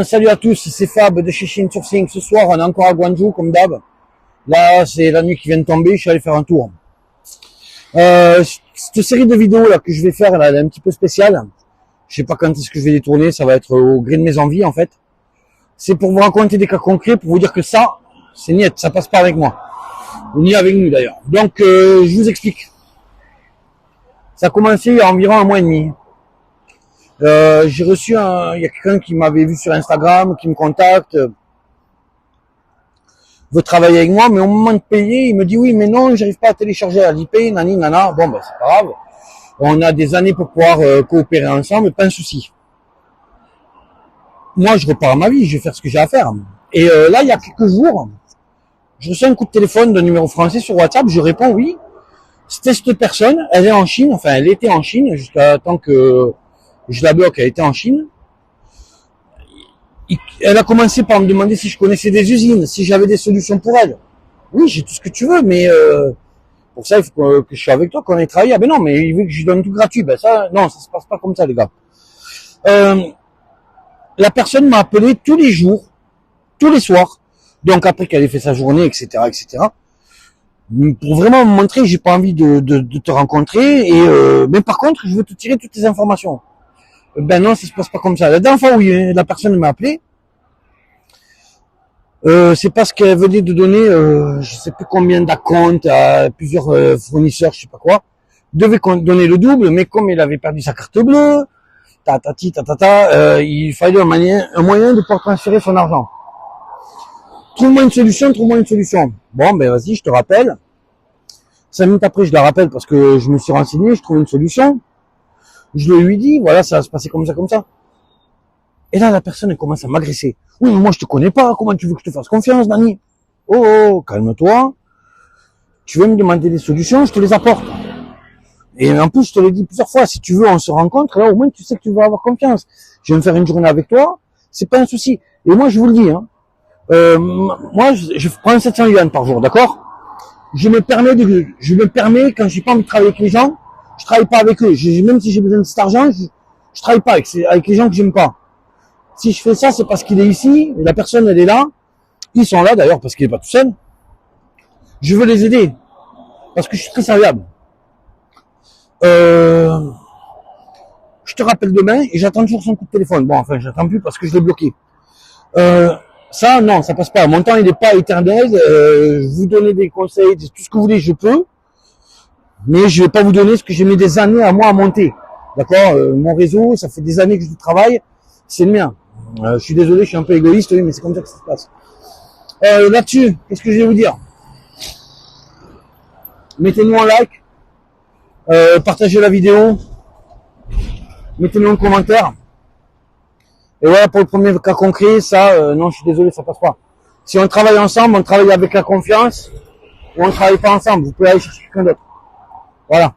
Salut à tous, c'est Fab de chez Chine Sourcing. Ce soir, on est encore à Guangzhou, comme d'hab. Là, c'est la nuit qui vient de tomber, je suis allé faire un tour. Cette série de vidéos là que je vais faire, là, elle est un petit peu spéciale. Je sais pas quand est-ce que je vais les tourner, ça va être au gré de mes envies, en fait. C'est pour vous raconter des cas concrets, pour vous dire que ça, c'est niet, ça passe pas avec moi. Ou ni avec nous, d'ailleurs. Donc, je vous explique. Ça a commencé il y a environ un mois et demi. J'ai reçu il y a quelqu'un qui m'avait vu sur Instagram, qui me contacte, veut travailler avec moi, mais au moment de payer, il me dit oui, mais non, j'arrive pas à télécharger la LIP, nani, nana. Bon, ben, c'est pas grave. On a des années pour pouvoir coopérer ensemble, pas un souci. Moi, je repars à ma vie, je vais faire ce que j'ai à faire. Et là, il y a quelques jours, je reçois un coup de téléphone d'un numéro français sur WhatsApp, je réponds oui. C'était cette personne, elle est en Chine, enfin, elle était en Chine jusqu'à temps que je la bloque, elle était en Chine. Elle a commencé par me demander si je connaissais des usines, si j'avais des solutions pour elle. Oui, j'ai tout ce que tu veux, mais pour ça, il faut que je sois avec toi, qu'on ait travaillé. Ah ben non, mais il veut que je lui donne tout gratuit. Ben ça, non, ça se passe pas comme ça, les gars. La personne m'a appelé tous les jours, tous les soirs, donc après qu'elle ait fait sa journée, etc., etc., pour vraiment me montrer, j'ai pas envie de te rencontrer, et mais par contre, je veux te tirer toutes tes informations. Ben non, ça se passe pas comme ça. La dernière fois où la personne m'a appelé, c'est parce qu'elle venait de donner, je sais plus combien d'acomptes à plusieurs fournisseurs, je sais pas quoi. Devait donner le double, mais comme il avait perdu sa carte bleue, il fallait un moyen de pouvoir transférer son argent. Trouve-moi une solution, trouve-moi une solution. Bon, ben vas-y, je te rappelle. 5 minutes après, je la rappelle parce que je me suis renseigné, je trouve une solution. Je lui ai dit, voilà, ça va se passer comme ça, comme ça. Et là, la personne, elle commence à m'agresser. Oui, mais moi, je te connais pas. Comment tu veux que je te fasse confiance, Dani? Oh, calme-toi. Tu veux me demander des solutions, je te les apporte. Et en plus, je te l'ai dit plusieurs fois, si tu veux, on se rencontre. Là, au moins, tu sais que tu vas avoir confiance. Je vais me faire une journée avec toi. C'est pas un souci. Et moi, je vous le dis, hein. Moi, je prends 700 yuan par jour, d'accord? Je me permets, quand j'ai pas envie de travailler avec les gens, je travaille pas avec eux. Même si j'ai besoin de cet argent, je travaille pas avec les gens que j'aime pas. Si je fais ça, c'est parce qu'il est ici, la personne, elle est là. Ils sont là, d'ailleurs, parce qu'il est pas tout seul. Je veux les aider. Parce que je suis très serviable. Je te rappelle demain, et j'attends toujours son coup de téléphone. Bon, enfin, j'attends plus parce que je l'ai bloqué. Ça, non, ça passe pas. Mon temps, il n'est pas éternel. Vous donner des conseils, tout ce que vous voulez, je peux. Mais je vais pas vous donner ce que j'ai mis des années à moi à monter. D'accord? Mon réseau, ça fait des années que je travaille. C'est le mien. Je suis désolé, je suis un peu égoïste, oui, mais c'est comme ça que ça se passe. Là-dessus, qu'est-ce que je vais vous dire? Mettez-nous un like. Partagez la vidéo. Mettez-nous un commentaire. Et voilà, pour le premier cas concret, ça, non, je suis désolé, ça passe pas. Si on travaille ensemble, on travaille avec la confiance, ou on travaille pas ensemble. Vous pouvez aller chercher quelqu'un d'autre. Voilà.